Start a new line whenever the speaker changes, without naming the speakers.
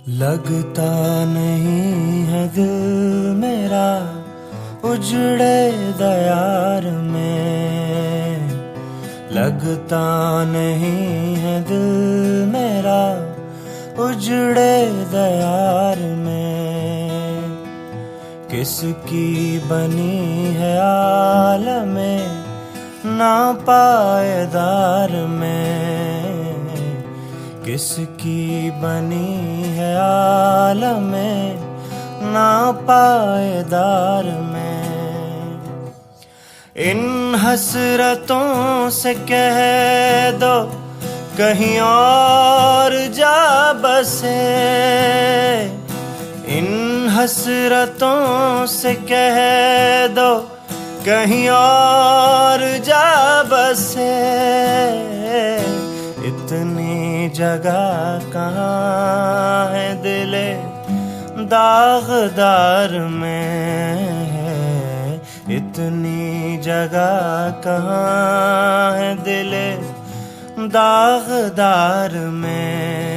लगता नहीं है दिल मेरा उजड़े दयार में। लगता नहीं है दिल मेरा उजड़े दयार में। किसकी बनी है आलमे नापायदार में। किसकी बनी है आलमे नापायदार में। इन हसरतों से कह दो कहीं और जा बसे। इन हसरतों से कह दो कहीं और जा बसे। इतनी जगह कहाँ है दिले दागदार में। इतनी जगह कहाँ है दिले दागदार में।